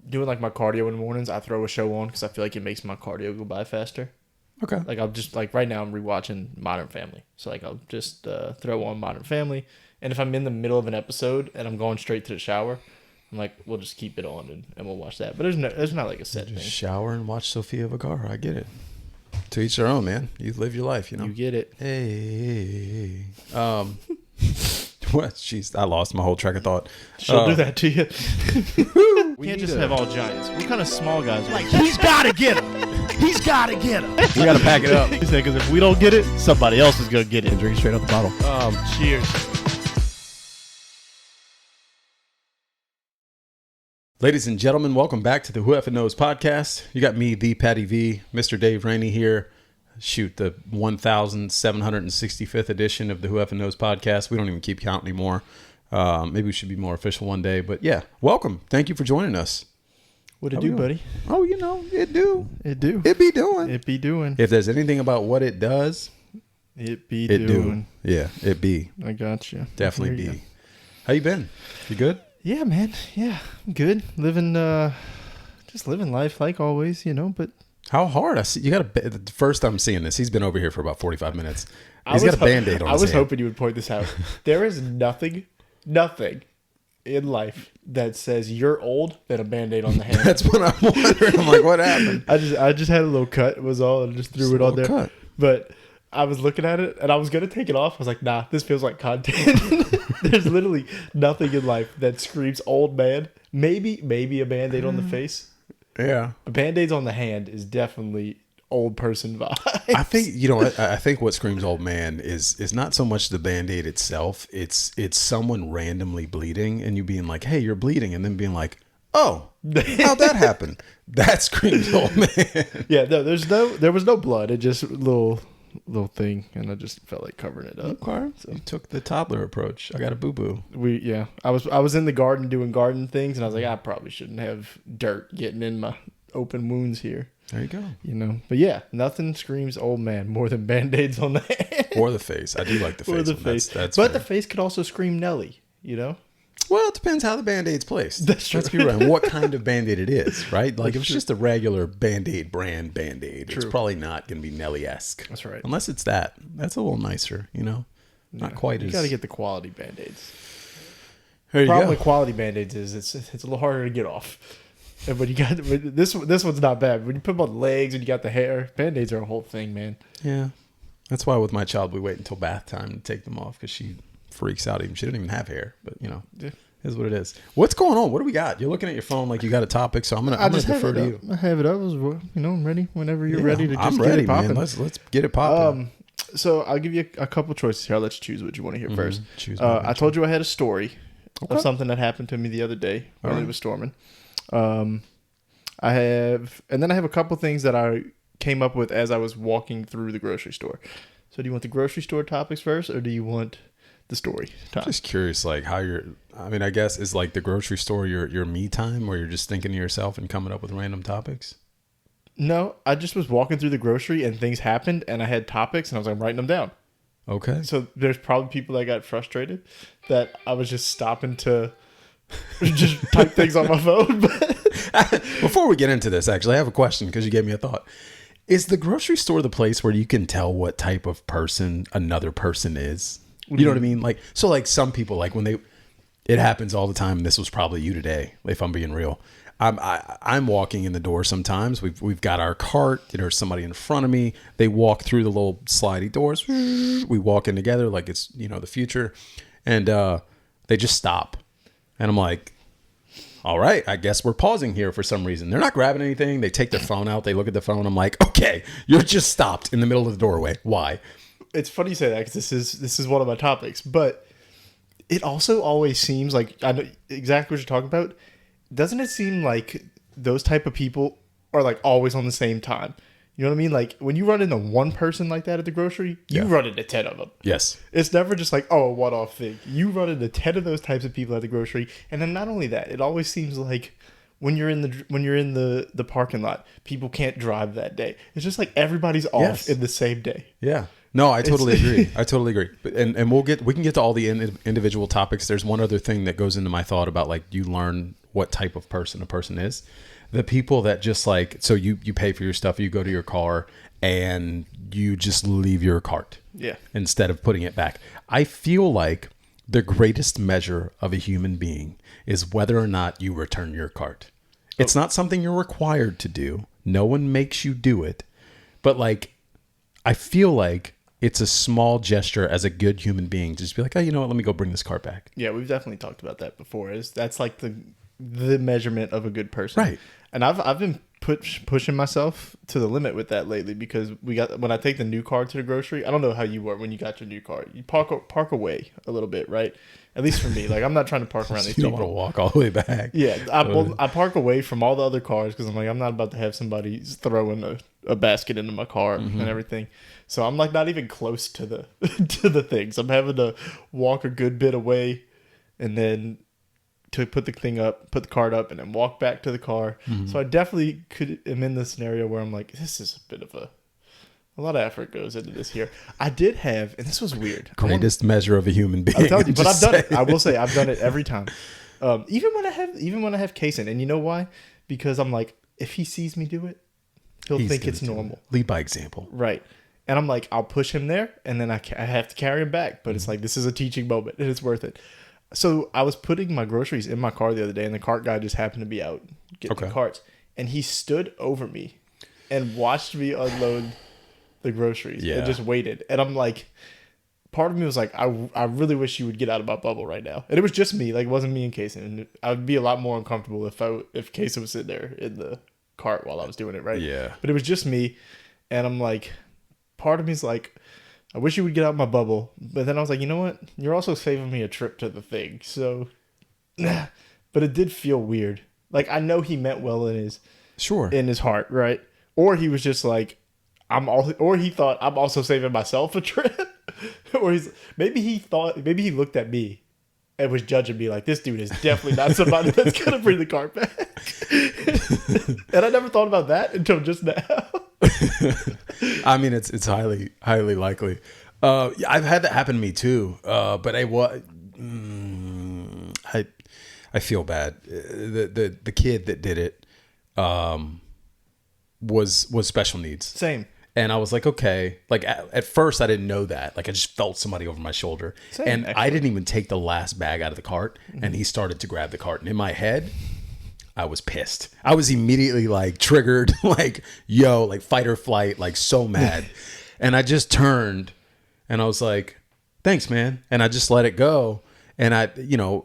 doing like my cardio in the mornings, I throw a show on because I feel like it makes my cardio go by faster. Okay. Like I'll just like right now I'm rewatching Modern Family, so like I'll just throw on Modern Family, and if I'm in the middle of an episode and I'm going straight to the shower, I'm like, we'll just keep it on and we'll watch that. But there's not like a set Just thing. shower and watch Sofia Vergara. I get it. To each their own, man. You live your life, you know. You get it. Hey. What? Jeez, I lost my whole track of thought. She'll do that to you. We can't just have all giants. What kind of small guys are Like, he's got to get him. He's got to get him. We got to pack it up. He said, because if we don't get it, somebody else is going to get it. And drink straight out the bottle. Cheers. Ladies and gentlemen, welcome back to the Who Effing Knows podcast. You got me, the Patty V, Mr. Dave Rainey here. Shoot, the 1,765th edition of the Who Effing Knows podcast. We don't even keep count anymore. Maybe we should be more official one day. But yeah, welcome. Thank you for joining us. What it do, buddy? Oh, you know, it do. It do. It be doing. It be doing. If there's anything about what it does, It be it doing. do. Yeah, it be. I got you. Definitely Here be. you How you been? You good? Yeah, man. Yeah, I'm good. Just living life like always, you know. But How hard? I see you got the first time I'm seeing this. He's been over here for about 45 minutes. He's got a Band-Aid on I his was hand. hoping you would point this out. There is nothing in life that says you're old than a Band-Aid on the hand. That's what I'm wondering. I'm like, what happened? I just had a little cut was all and just threw it on there. Cut. But I was looking at it and I was gonna take it off. I was like, nah, this feels like content. There's literally nothing in life that screams old man. Maybe a Band-Aid on the face. Yeah. A Band-Aids on the hand is definitely old person vibe. I think, you know, I think what screams old man is not so much the Band-Aid itself. It's someone randomly bleeding and you being like, hey, you're bleeding. And then being like, oh, how'd that happen? That screams old man. Yeah, no, there was no blood. It just little thing, and I just felt like covering it up. Okay. So You took the toddler approach. I got a boo-boo. I was in the garden doing garden things, and I was like, I probably shouldn't have dirt getting in my open wounds here. There you go. You know, but yeah, nothing screams old man more than Band-Aids on the hand. Or the face. I do like the face. Or the one. face. That's but fair. the face could also scream Nelly, you know? Well, it depends how the Band-Aid's placed. That's true. Let's be right. What kind of Band-Aid it is, right? Like, if it's just a regular Band-Aid brand Band-Aid, it's probably not going to be Nelly-esque. That's right. Unless it's that. That's a little nicer, you know? Not quite You as... got to get the quality Band-Aids. There you Problem go. with quality Band-Aids is it's a little harder to get off. And when you got this one's not bad. When you put them on the legs and you got the hair, Band-Aids are a whole thing, man. Yeah. That's why with my child, we wait until bath time to take them off because she freaks out. She doesn't even have hair, but, you know. Yeah. Is what it is. What's going on? What do we got? You're looking at your phone like you got a topic, so I'm gonna defer to you. I have it up. I'm ready whenever you're Yeah, ready to just I'm get ready, it popping. man. Let's get it popping. So I'll give you a couple choices here. I'll let you choose what you want to hear first. Choose I told you I had a story of something that happened to me the other day while it was storming. I have a couple things that I came up with as I was walking through the grocery store. So do you want the grocery store topics first, or do you want the story time? Just curious, like how I guess is like the grocery store your me time where you're just thinking to yourself and coming up with random topics? No, I just was walking through the grocery and things happened and I had topics and I was like writing them down. Okay. So there's probably people that got frustrated that I was just stopping to just type things on my phone. Before we get into this, actually, I have a question because you gave me a thought. Is the grocery store the place where you can tell what type of person another person is? You know what I mean? Like, so like some people, like when it happens all the time. And this was probably you today, if I'm being real. I'm walking in the door sometimes. We've got our cart. There's somebody in front of me. They walk through the little slidey doors. We walk in together like it's, you know, the future. And they just stop. And I'm like, all right, I guess we're pausing here for some reason. They're not grabbing anything. They take their phone out. They look at the phone. I'm like, okay, you're just stopped in the middle of the doorway. Why? It's funny you say that because this is one of my topics. But it also always seems like, I know exactly what you're talking about. Doesn't it seem like those type of people are like always on the same time? You know what I mean? Like when you run into one person like that at the grocery, you run into 10 of them. Yes. It's never just like, oh, a one-off thing. You run into 10 of those types of people at the grocery. And then not only that, it always seems like when you're in the parking lot, people can't drive that day. It's just like everybody's off in the same day. Yeah. No, I totally agree. I totally agree. And we can get to all the individual topics. There's one other thing that goes into my thought about like you learn what type of person a person is. The people that just like, so you pay for your stuff, you go to your car and you just leave your cart. Yeah. Instead of putting it back. I feel like the greatest measure of a human being is whether or not you return your cart. It's not something you're required to do. No one makes you do it. But like, I feel like it's a small gesture as a good human being to just be like, oh, you know what? Let me go bring this cart back. Yeah, we've definitely talked about that before. That's like the measurement of a good person. Right. And I've been pushing myself to the limit with that lately, because when I take the new car to the grocery, I don't know how you were when you got your new car. You park away a little bit, right? At least for me. Like, I'm not trying to park around. You don't want to walk all the way back. Yeah, I park away from all the other cars because I'm like, I'm not about to have somebody throwing a basket into my car and everything. So I'm like not even close to the to the things. I'm having to walk a good bit away, and then to put the cart up, and then walk back to the car. So I definitely am in the scenario where I'm like, this is a bit of a lot of effort goes into this here. I did have, and this was weird. Greatest measure of a human being. I'm telling you, but I've done it. I will say I've done it every time. Even when I have Kaysen, and you know why? Because I'm like, if he sees me do it, he'll think it's normal. Lead by example. Right. And I'm like, I'll push him there, and then I have to carry him back. But it's like, this is a teaching moment, and it's worth it. So I was putting my groceries in my car the other day, and the cart guy just happened to be out getting the carts. And he stood over me and watched me unload the groceries and just waited. And I'm like, part of me was like, I really wish you would get out of my bubble right now. And it was just me. Like, it wasn't me and Kaysen. And I would be a lot more uncomfortable if Kaysen was sitting there in the cart while I was doing it, right? Yeah. But it was just me. And I'm like, part of me is like, I wish you would get out of my bubble. But then I was like, you know what? You're also saving me a trip to the thing. So, but it did feel weird. Like, I know he meant well in his heart, right? Or he was just like, or he thought I'm also saving myself a trip. Or maybe he looked at me and was judging me like, this dude is definitely not somebody that's gonna bring the cart back. And I never thought about that until just now. I mean, it's highly, highly likely. I've had that happen to me too. But I feel bad. The kid that did it was special needs. Same. And I was like, okay. Like at first I didn't know that. Like I just felt somebody over my shoulder. Same, and actually. I didn't even take the last bag out of the cart. And he started to grab the cart. And in my head, I was pissed. I was immediately like triggered, like, yo, like fight or flight, like so mad. And I just turned and I was like, thanks, man. And I just let it go. And I,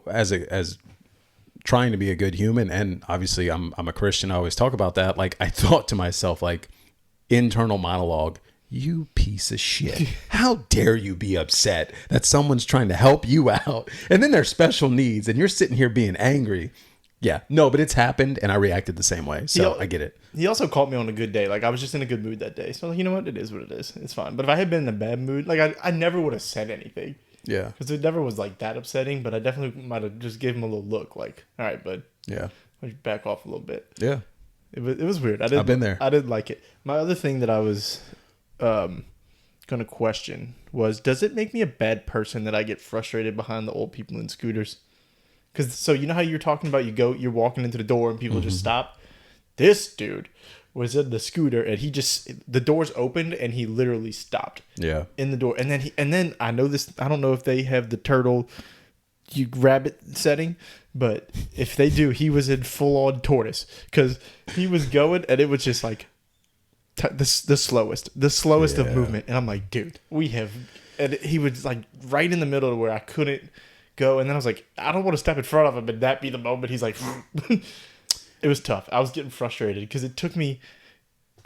as trying to be a good human, and obviously I'm a Christian, I always talk about that. Like I thought to myself, like, internal monologue, you piece of shit. How dare you be upset that someone's trying to help you out? And then there's special needs and you're sitting here being angry. Yeah, no, but it's happened and I reacted the same way. So I get it. He also caught me on a good day. Like I was just in a good mood that day. So like, you know what? It is what it is. It's fine. But if I had been in a bad mood, like I never would have said anything. Yeah. Because it never was like that upsetting, but I definitely might have just gave him a little look like, all right, bud. Yeah. Why don't you back off a little bit? Yeah. It was weird. I've been there. I didn't like it. My other thing that I was going to question was, does it make me a bad person that I get frustrated behind the old people in scooters? Because so you know how you're talking about you're walking into the door and people just stop? This dude was in the scooter and the doors opened and he literally stopped. Yeah. In the door. And then I know this, I don't know if they have the turtle you rabbit setting, but if they do, he was in full on tortoise because he was going and it was just like the slowest of movement. And I'm like, dude, and he was like right in the middle of where I couldn't go. And then I was like, I don't want to step in front of him and that be the moment he's like, it was tough. I was getting frustrated because it took me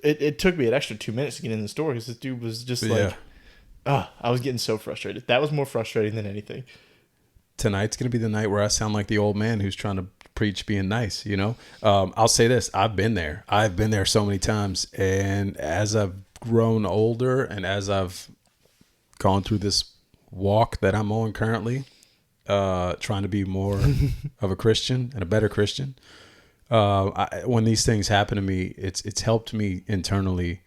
an extra 2 minutes to get in the store because this dude was just I was getting so frustrated. That was more frustrating than anything. Tonight's going to be the night where I sound like the old man who's trying to preach being nice, I'll say this. I've been there. I've been there so many times. And as I've grown older and as I've gone through this walk that I'm on currently, trying to be more of a Christian and a better Christian, when these things happen to me, it's helped me internally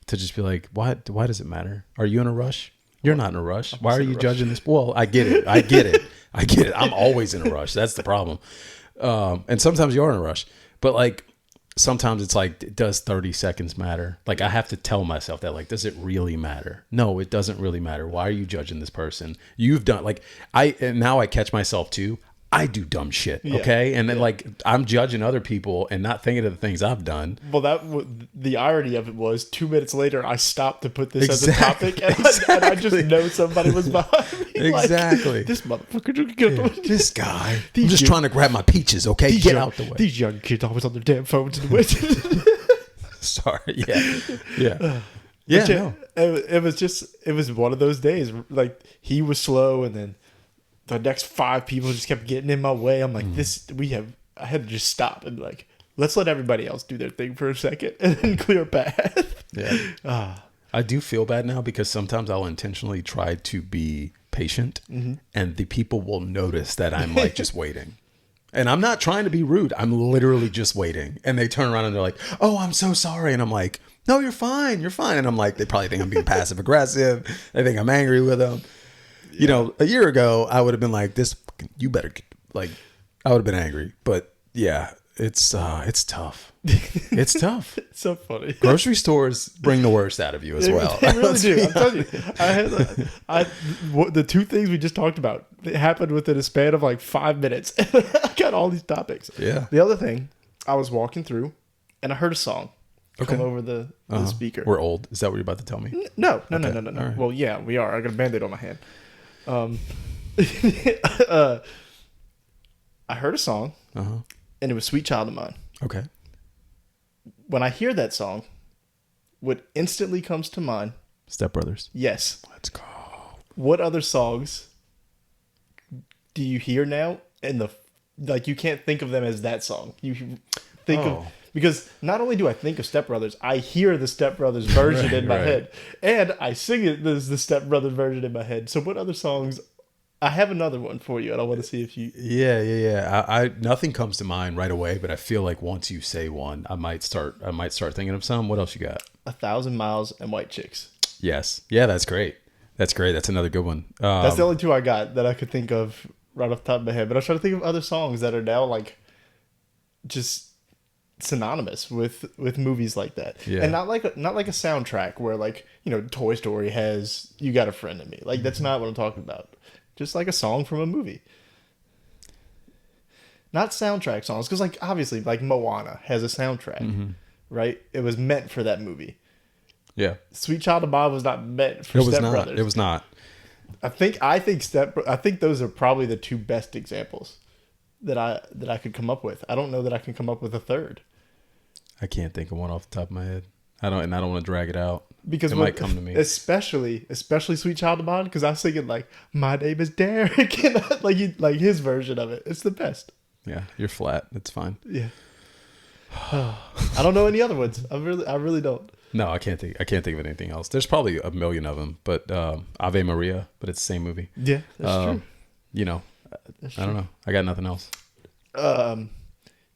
to just be like, why does it matter? Are you in a rush? You're not in a rush. Why are you judging this? Well, I get it. I'm always in a rush. That's the problem. And sometimes you are in a rush, but like sometimes it's like, does 30 seconds matter? Like I have to tell myself that, like, does it really matter? No, it doesn't really matter. Why are you judging this person? You've done like and now I catch myself too. I do dumb shit. Okay. And then like I'm judging other people and not thinking of the things I've done. Well, the irony of it was 2 minutes later, I stopped to put this as a topic and I just know somebody was behind me. Exactly. Like, this motherfucker. This guy. I'm just trying to grab my peaches. Okay. Get out the way. These young kids always on their damn phones in the winter. Sorry. Yeah. Yeah. No. It was one of those days. Like he was slow and then the next 5 people just kept getting in my way. I'm like, I had to just stop and like, let's let everybody else do their thing for a second and then clear a path. Yeah. I do feel bad now because sometimes I'll intentionally try to be patient and the people will notice that I'm like just waiting. And I'm not trying to be rude. I'm literally just waiting. And they turn around and they're like, oh, I'm so sorry. And I'm like, no, you're fine. You're fine. And I'm like, they probably think I'm being passive aggressive. They think I'm angry with them. You know, a year ago, I would have been like, you better, like, I would have been angry. But yeah, it's tough. It's tough. It's so funny. Grocery stores bring the worst out of you as well. They really do. I'm telling you. The 2 things we just talked about, it happened within a span of like 5 minutes. I got all these topics. Yeah. The other thing, I was walking through and I heard a song come over the speaker. We're old. Is that what you're about to tell me? No. Right. Well, yeah, we are. I got a Band-Aid on my hand. I heard a song and it was Sweet Child of Mine. Okay. When I hear that song, what instantly comes to mind? Step Brothers. Yes. Let's go. What other songs do you hear now? And you can't think of them as that song. You think of, because not only do I think of Step Brothers, I hear the Step Brothers version in my head, and I sing it as the Step Brothers version in my head. So what other songs? I have another one for you, and I want to see if you. Yeah. I nothing comes to mind right away, but I feel like once you say one, I might start thinking of some. What else you got? 1,000 Miles and White Chicks. Yes. Yeah, that's great. That's another good one. That's the only 2 I got that I could think of right off the top of my head. But I was trying to think of other songs that are now like just synonymous with movies like that, and not like a soundtrack where, like, you know, Toy Story has "You Got a Friend in Me." Like, that's not what I'm talking about. Just like a song from a movie, not soundtrack songs, because like obviously like Moana has a soundtrack, right? It was meant for that movie. Yeah, Sweet Child of Mine was not meant for Step Brothers. It was not. I think those are probably the 2 best examples that I could come up with. I don't know that I can come up with a third. I can't think of one off the top of my head. I don't want to drag it out because it might come to me. Especially Sweet Child of Mine, because I was thinking like, my name is Derek, and like his version of it. It's the best. Yeah, you're flat. It's fine. Yeah. I don't know any other ones. I really don't. No, I can't think of anything else. There's probably a million of them, but Ave Maria, but it's the same movie. Yeah, that's true. You know, I don't know. I got nothing else.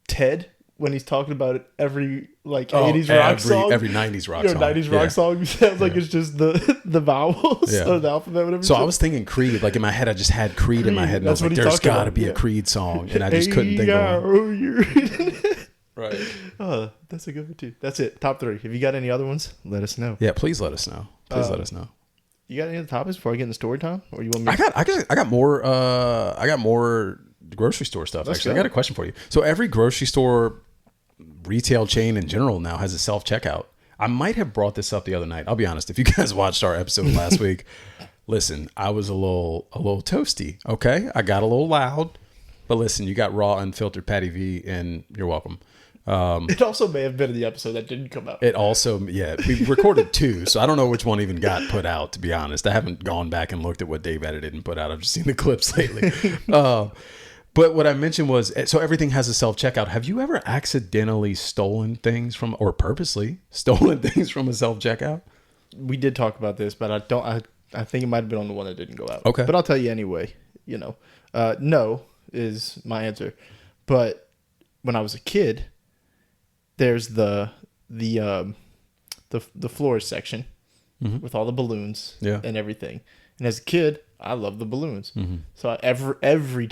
Ted, when he's talking about every 80s rock song, every 90s rock song, 90s rock song sounds like it's just the vowels or the alphabet, whatever. So I was thinking Creed, like in my head, I just had Creed in my head, and I was like, there's got to be a Creed song, and I just couldn't think of one. Right. Oh, that's a good one too. That's it. Top 3. If you got any other ones, let us know. Yeah, please let us know. Let us know. You got any other topics before I get into story time, or you want me? I got more grocery store stuff. Actually, I got a question for you. So every grocery store, retail chain in general now has a self-checkout. I might have brought this up the other night. I'll be honest. If you guys watched our episode last week, listen, I was a little toasty. Okay, I got a little loud, but listen, you got raw unfiltered Patty V, and you're welcome. It also may have been in the episode that didn't come out. It also, we recorded 2, so I don't know which one even got put out, to be honest. I haven't gone back and looked at what Dave edited and put out. I've just seen the clips lately. But what I mentioned was, so everything has a self-checkout. Have you ever accidentally stolen things from, or purposely stolen things from a self-checkout? We did talk about this, but I think it might have been on the one that didn't go out. Okay. But I'll tell you anyway, no is my answer. But when I was a kid, there's the floors section with all the balloons and everything. And as a kid, I love the balloons. So every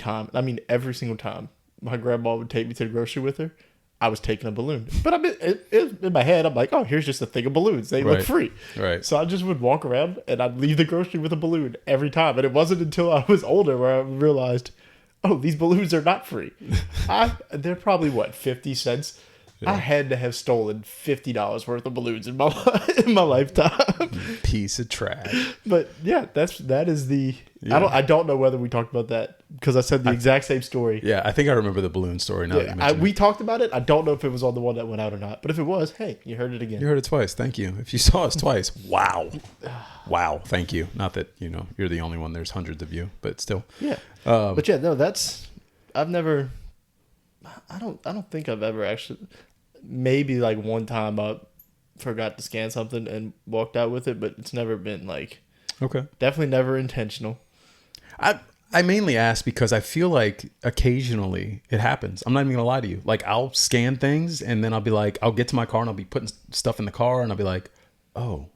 single time my grandma would take me to the grocery with her, I was taking a balloon. But in my head, I'm like, oh, here's just a thing of balloons. They look free. Right. So I just would walk around and I'd leave the grocery with a balloon every time. And it wasn't until I was older where I realized, oh, these balloons are not free. They're probably, 50 cents? Yeah. I had to have stolen $50 worth of balloons in my lifetime. Piece of trash. But yeah, that is the. Yeah. I don't know whether we talked about that because I said the exact same story. Yeah, I think I remember the balloon story now. Yeah, we talked about it. I don't know if it was on the one that went out or not. But if it was, hey, you heard it again. You heard it twice. Thank you. If you saw us twice, wow, wow, thank you. Not that you're the only one. There's hundreds of you, but still. Yeah. But yeah, no, I've never. I don't think I've ever actually. Maybe like one time I forgot to scan something and walked out with it, but it's never been like. Okay. Definitely never intentional. I mainly ask because I feel like occasionally it happens. I'm not even gonna lie to you. Like I'll scan things and then I'll be like, I'll get to my car and I'll be putting stuff in the car and I'll be like, oh,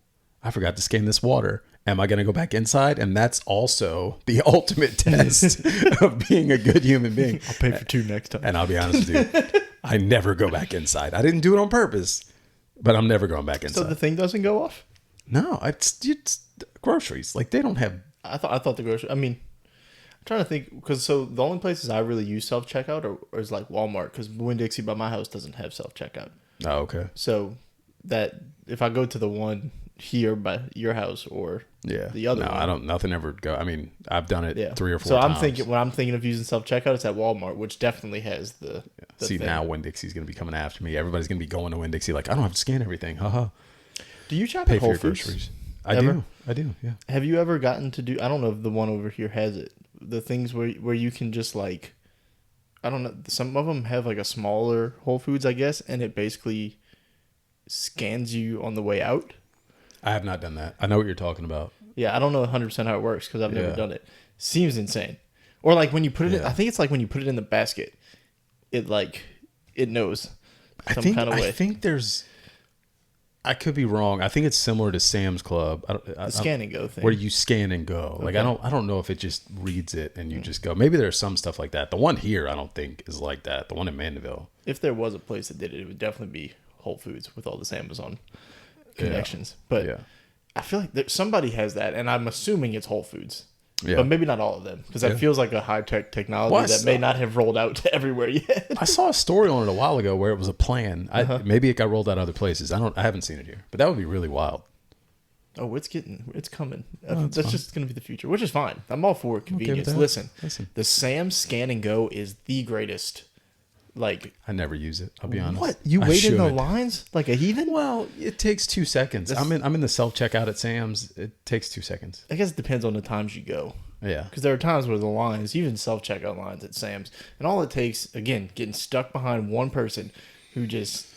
I forgot to scan this water. Am I gonna go back inside? And that's also the ultimate test of being a good human being. I'll pay for 2 next time. And I'll be honest with you, I never go back inside. I didn't do it on purpose, but I'm never going back inside. So the thing doesn't go off? No, it's groceries. Like they don't have. I thought the grocery. I mean, I'm trying to think because the only places I really use self checkout is like Walmart because Winn-Dixie by my house doesn't have self checkout. Oh, okay. So that if I go to the one here by your house or the other one, I don't. Nothing ever go. I mean, I've done it 3 or 4 so times. So when I'm thinking of using self checkout, it's at Walmart, which definitely has the See, thing. now Winn-Dixie's going to be coming after me. Everybody's going to be going to Winn-Dixie like, I don't have to scan everything. Haha. Do you shop at Whole Foods? Groceries. I do, yeah. Have you ever gotten to do, I don't know if the one over here has it, the things where you can just like, I don't know, some of them have like a smaller Whole Foods, I guess, and it basically scans you on the way out? I have not done that. I know what you're talking about. Yeah, I don't know 100% how it works because I've never done it. Seems insane. Or like when you put it in, I think it's like when you put it in the basket, it knows some kind of way. I think there's, I could be wrong. I think it's similar to Sam's Club. The scan and go thing. Where you scan and go. Okay. Like I don't know if it just reads it and you just go. Maybe there's some stuff like that. The one here I don't think is like that. The one in Mandeville. If there was a place that did it, it would definitely be Whole Foods with all this Amazon connections. But I feel like somebody has that, and I'm assuming it's Whole Foods. Yeah. But maybe not all of them, because that feels like a high-tech technology that may not have rolled out to everywhere yet. I saw a story on it a while ago where it was a plan. Maybe it got rolled out other places. I haven't seen it here, but that would be really wild. Oh, it's coming. That's just going to be the future, which is fine. I'm all for convenience. Listen, the Sam Scan and Go is the greatest. Like, I never use it. I'll be honest. What? You wait in the lines like a heathen? Well, it takes 2 seconds. I'm in the self checkout at Sam's. It takes 2 seconds. I guess it depends on the times you go. Yeah. Because there are times where the lines, even self checkout lines at Sam's, and all it takes, again, getting stuck behind one person who just,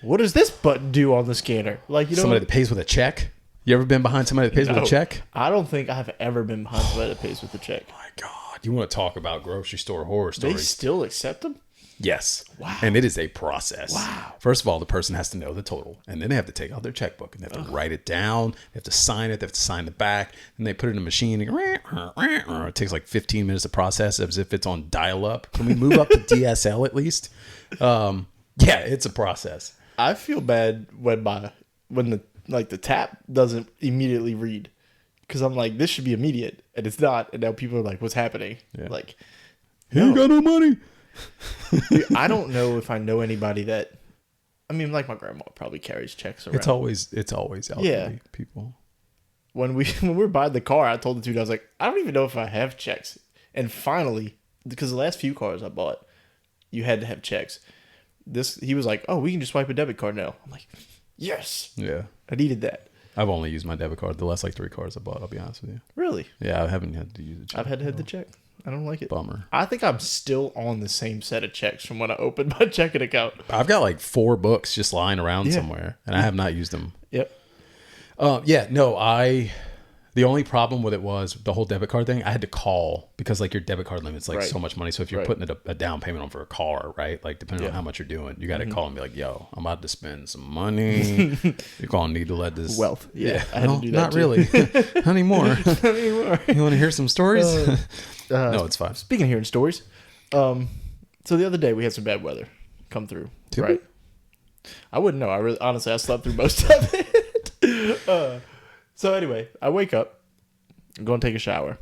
what does this button do on the scanner? Like, somebody that pays with a check. You ever been behind somebody that pays with a check? I don't think I've ever been behind somebody that pays with a check. Oh my God. You want to talk about grocery store horror stories? They still accept them? Yes. Wow. And it is a process. Wow. First of all, the person has to know the total. And then they have to take out their checkbook and they have to write it down. They have to sign it. They have to sign the back. And they put it in a machine. And it takes like 15 minutes to process as if it's on dial-up. Can we move up to DSL at least? Yeah, it's a process. I feel bad when the tap doesn't immediately read. Because I'm like, this should be immediate. And it's not. And now people are like, what's happening? Yeah. Like, he ain't got no money. I don't know if I know anybody that. I mean, like my grandma probably carries checks around. It's always elderly people. When we were buying the car, I told the dude, I was like, I don't even know if I have checks. And finally, because the last few cars I bought, you had to have checks. He was like, oh, we can just swipe a debit card now. I'm like, yes. Yeah. I needed that. I've only used my debit card the last 3 cars I bought. I'll be honest with you. Really? Yeah, I haven't had to use a check. I've had to have the check. I don't like it. Bummer. I think I'm still on the same set of checks from when I opened my checking account. I've got like 4 books just lying around somewhere, and I have not used them. Yep. The only problem with it was the whole debit card thing. I had to call because like your debit card limit's like so much money. So if you're putting a down payment on for a car, right? Like depending on how much you're doing, you got to call and be like, "Yo, I'm about to spend some money. You're gonna need to let this wealth." Yeah, I had to do that not too. Really. Not anymore. Not anymore. You want to hear some stories? No, it's fine. Speaking of hearing stories, So the other day we had some bad weather come through. Did right? I wouldn't know. Honestly, I slept through most of it. So anyway, I wake up, I'm going to take a shower.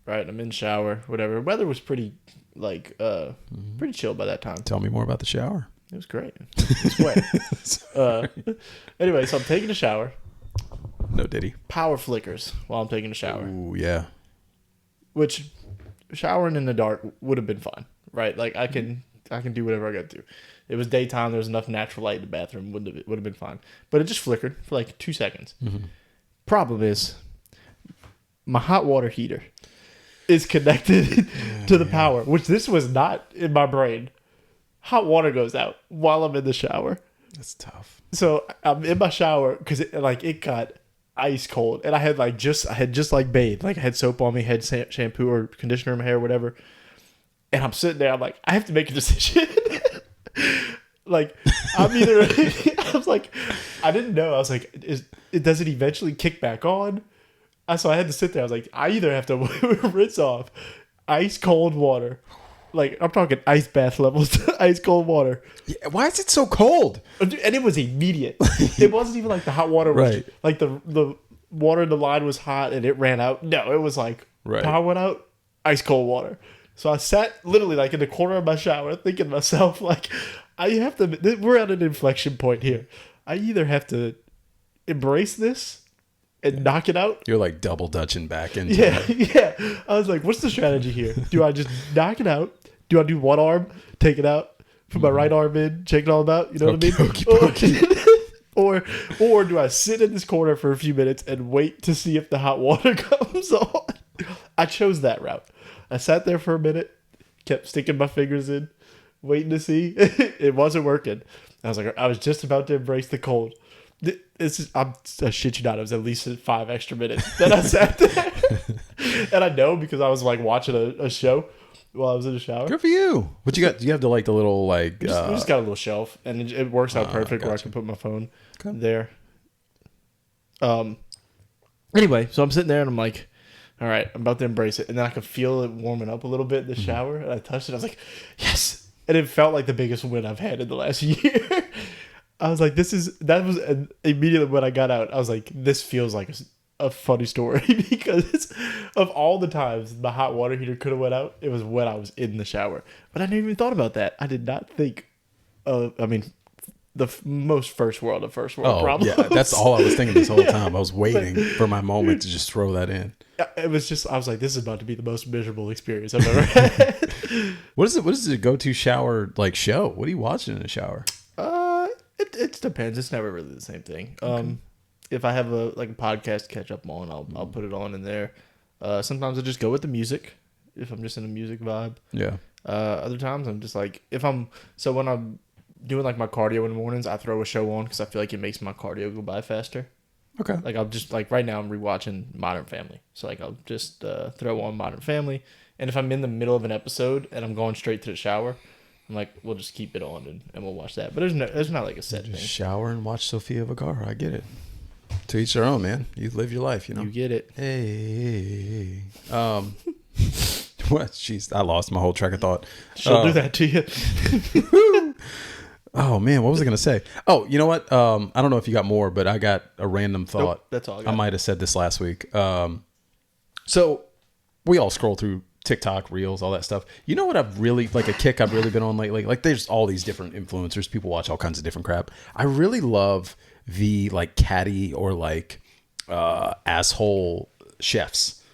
Right, I'm in the shower, whatever. Weather was pretty pretty chill by that time. Tell me more about the shower. It was great. It was wet. Anyway, so I'm taking a shower. No diddy. Power flickers while I'm taking a shower. Ooh, yeah. Which showering in the dark would have been fine, right? Like I can do whatever I got to do. It was daytime. There was enough natural light in the bathroom. Would have been fine. But it just flickered for like 2 seconds. Mm-hmm. Problem is, my hot water heater is connected to the power, which this was not in my brain. Hot water goes out while I'm in the shower. That's tough. So I'm in my shower because it got ice cold, and I had just bathed, like I had soap on me, had shampoo or conditioner in my hair, or whatever. And I'm sitting there, I'm like, I have to make a decision. Like I'm either, I was like, I didn't know. I was like, does it eventually kick back on? So I had to sit there. I was like, I either have to rinse off ice cold water. Like, I'm talking ice bath levels, ice cold water. Yeah, why is it so cold? And it was immediate. It wasn't even like the hot water was, right. Like the water in the line was hot and it ran out. No, it was like, power went out, ice cold water. So I sat literally like in the corner of my shower thinking to myself, like, we're at an inflection point here. I either have to embrace this and knock it out. You're like double dutching back into it. Yeah. I was like, what's the strategy here? Do I just knock it out? Do I do one arm, take it out, put my right arm in, check it all out? You know what I mean? Or do I sit in this corner for a few minutes and wait to see if the hot water comes on? I chose that route. I sat there for a minute, kept sticking my fingers in, waiting to see. It wasn't working. I was like, I was just about to embrace the cold. I shit you not, it was at least 5 extra minutes that I sat there. And I know because I was like watching a show while I was in the shower. Good for you. What you got? Do you have the little like? We just got a little shelf, and it works out perfect where I can put my phone there. Anyway, so I'm sitting there and I'm like, all right, I'm about to embrace it, and then I could feel it warming up a little bit in the shower, and I touched it. I was like, yes, and it felt like the biggest win I've had in the last year. I was like, immediately when I got out, I was like, this feels like a funny story because of all the times the hot water heater could have went out, it was when I was in the shower. But I never even thought about that. I did not think the most first world problems. Yeah, that's all I was thinking this whole time. I was waiting for my moment to just throw that in. It was just, I was like, this is about to be the most miserable experience I've ever had. What is the go-to shower show? What are you watching in the shower? It depends. It's never really the same thing. Okay. If I have a podcast to catch up on, I'll put it on in there. Sometimes I just go with the music if I'm just in a music vibe. Yeah. Other times I'm just like, when I'm doing my cardio in the mornings, I throw a show on because I feel like it makes my cardio go by faster. Okay. I'll just right now I'm rewatching Modern Family, so I'll just throw on Modern Family, and if I'm in the middle of an episode and I'm going straight to the shower, I'm like, we'll just keep it on and we'll watch that. But there's not like a set thing. Shower and watch Sofia Vergara. I get it. To each their own, man. You live your life, You get it. Hey. What? Jeez, I lost my whole track of thought. She'll do that to you. Oh, man. What was I going to say? Oh, you know what? I don't know if you got more, but I got a random thought. Nope, that's all I got. I might have said this last week. So we all scroll through TikTok, Reels, all that stuff. You know what I've really, a kick I've really been on lately? There's all these different influencers. People watch all kinds of different crap. I really love the, catty or, asshole chefs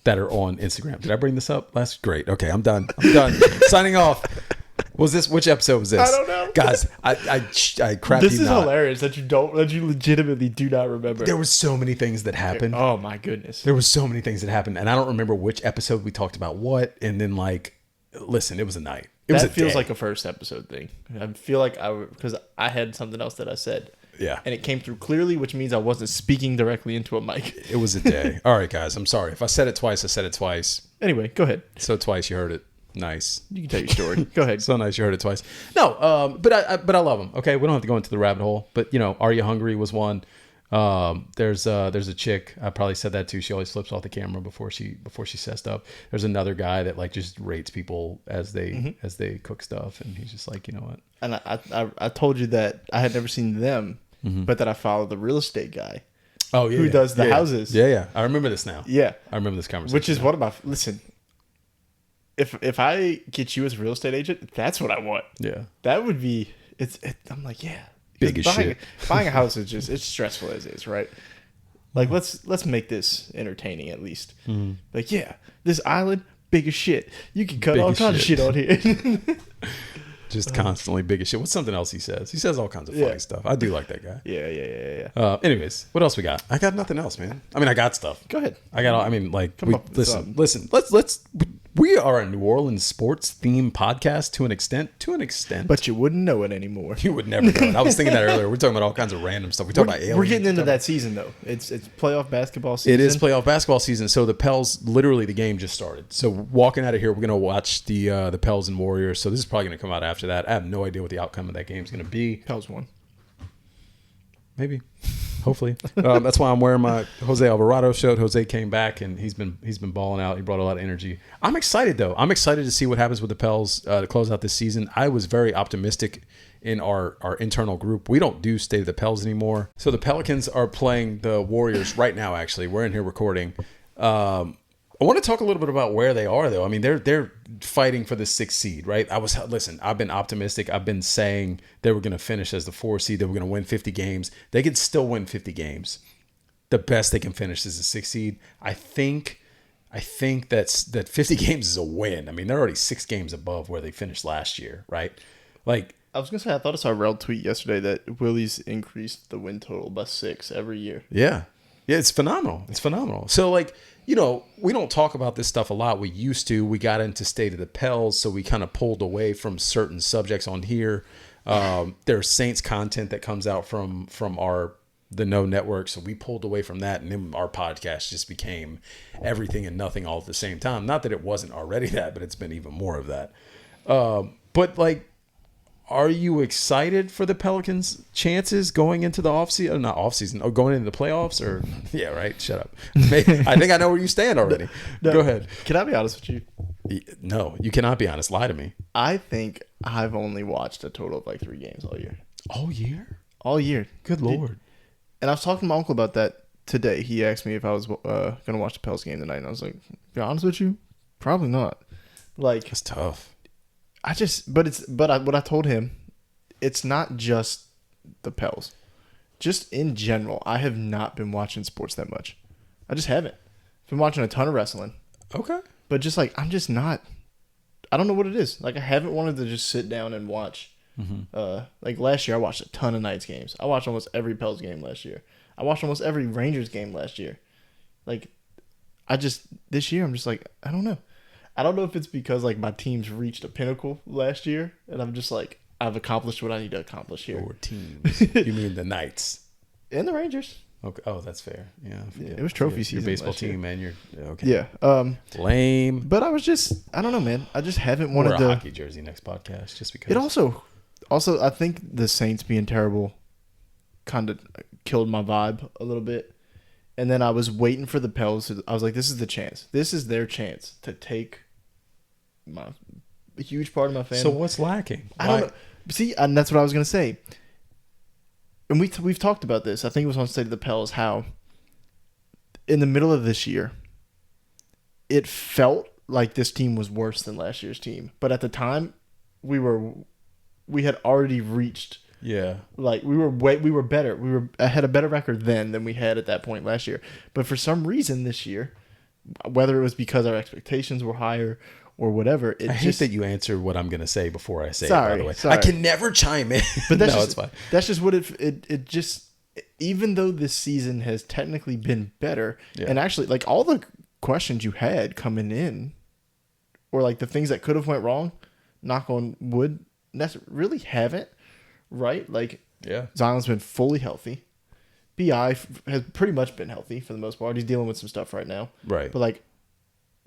that are on Instagram. Did I bring this up? Great. Okay, I'm done. Signing off. Which episode was this? I don't know. Guys, I crap you not. This is hilarious that you legitimately do not remember. There was so many things that happened. Oh my goodness. There was so many things that happened, and I don't remember which episode we talked about what, and then listen, it was a night. That feels like a first episode thing. I feel like because I had something else that I said. Yeah. And it came through clearly, which means I wasn't speaking directly into a mic. It was a day. All right, guys, I'm sorry. If I said it twice, I said it twice. Anyway, go ahead. So twice you heard it. Nice. You can tell your story. Go ahead. So nice you heard it twice. No, but I love them. Okay, we don't have to go into the rabbit hole. But Are You Hungry was one. There's a chick. I probably said that too. She always flips off the camera before she says stuff. There's another guy that like just rates people as they cook stuff, and he's just like, you know what? And I told you that I had never seen them, but that I follow the real estate guy. Oh yeah, who does the houses? Yeah. I remember this now. Yeah, I remember this conversation. Which is one of my listen. If I get you as a real estate agent, that's what I want. Yeah, that would be. I'm like, yeah. Big as shit. Buying a house is just, it's stressful as is, right? Like, let's make this entertaining at least. Like, yeah, this island, big as shit. You can cut Big all as kinds of shit on here. Just constantly big as shit. What's something else he says? He says all kinds of funny stuff. I do like that guy. Yeah. Anyways, what else we got? I got nothing else, man. I mean, I got stuff. Go ahead. I got all, I mean, like, Come up with something. listen. We are a New Orleans sports themed podcast to an extent. But you wouldn't know it anymore. You would never know it. I was thinking that earlier. We're talking about all kinds of random stuff. We talk about aliens. We're getting into that season though. It's playoff basketball season. It is playoff basketball season. So the Pels, literally the game just started. So walking out of here, we're gonna watch the Pels and Warriors. So this is probably gonna come out after that. I have no idea what the outcome of that game is gonna be. Pels won. Maybe. Hopefully. That's why I'm wearing my Jose Alvarado shirt. Jose came back and he's been balling out. He brought a lot of energy. I'm excited though. I'm excited to see what happens with the Pels to close out this season. I was very optimistic in our internal group. We don't do State of the Pels anymore. So the Pelicans are playing the Warriors right now. Actually, we're in here recording. I want to talk a little bit about where they are, though. I mean, they're fighting for the 6th seed, right? I've been optimistic. I've been saying they were going to finish as the 4th seed. They were going to win 50 games. They could still win 50 games. The best they can finish is the 6th seed. I think that 50 games is a win. I mean, they're already 6 games above where they finished last year, right? Like, I was gonna say, I thought I saw a Rel tweet yesterday that Willie's increased the win total by 6 every year. Yeah, it's phenomenal. It's phenomenal. So, like, you know, we don't talk about this stuff a lot. We used to. We got into State of the Pels, so we kind of pulled away from certain subjects on here. There's Saints content that comes out from the No Network, so we pulled away from that, and then our podcast just became everything and nothing all at the same time. Not that it wasn't already that, but it's been even more of that. But, like, are you excited for the Pelicans' chances going into the offseason? Not offseason, or going into the playoffs? Or yeah, right. Shut up. I think I know where you stand already. No, go ahead. Can I be honest with you? No, you cannot be honest. Lie to me. I think I've only watched a total of like 3 games all year. All year? All year. Good Lord. And I was talking to my uncle about that today. He asked me if I was going to watch the Pels game tonight, and I was like, to be honest with you, probably not. Like, that's tough. What I told him, it's not just the Pels. Just in general, I have not been watching sports that much. I just haven't. I've been watching a ton of wrestling. Okay. But just like, I'm just not, I don't know what it is. Like, I haven't wanted to just sit down and watch. Like last year, I watched a ton of Knights games. I watched almost every Pels game last year. I watched almost every Rangers game last year. Like, this year, I'm just like, I don't know. I don't know if it's because like my team's reached a pinnacle last year, and I'm just like, I've accomplished what I need to accomplish here. Or teams? You mean the Knights and the Rangers? Okay. Oh, that's fair. Yeah. It was trophy season. Your baseball last year. team, man. You're okay. Yeah. Lame. But I don't know, man. I just haven't Wear wanted a to. hockey jersey next podcast, just because. It also, I think the Saints being terrible kind of killed my vibe a little bit. And then I was waiting for the Pels. I was like, this is the chance. This is their chance to take a huge part of my family. So what's lacking? I don't know. See, and that's what I was going to say. And we've talked about this. I think it was on State of the Pels, how in the middle of this year, it felt like this team was worse than last year's team. But at the time, we had already reached. Yeah. Like we were better. We had a better record then than we had at that point last year. But for some reason this year, whether it was because our expectations were higher or whatever, I hate that you answer what I'm going to say before I say it, sorry, by the way. Sorry. I can never chime in. But that's no, just, it's fine. That's just what it just, even though this season has technically been better, and actually like all the questions you had coming in, or like the things that could have went wrong, knock on wood, that's really haven't, right? Like, Zion's been fully healthy. BI has pretty much been healthy for the most part. He's dealing with some stuff right now. Right. But like,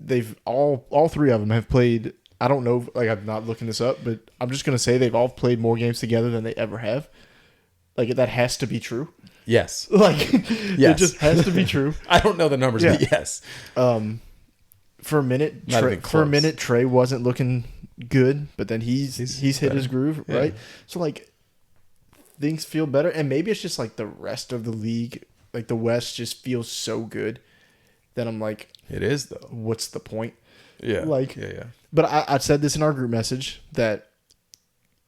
they've all 3 of them have played. I don't know, like I'm not looking this up, but I'm just gonna say they've all played more games together than they ever have. Like that has to be true. Yes. Like, Yes. it just has to be true. I don't know the numbers, Yeah. but yes. For a minute, Not even for a close. minute, Trey wasn't looking good, but then he's hit better. his groove, Yeah. right? So like, things feel better, and maybe it's just like the rest of the league, like the West, just feels so good that I'm like, It is, though. what's the point? Yeah. Like, yeah. But I said this in our group message that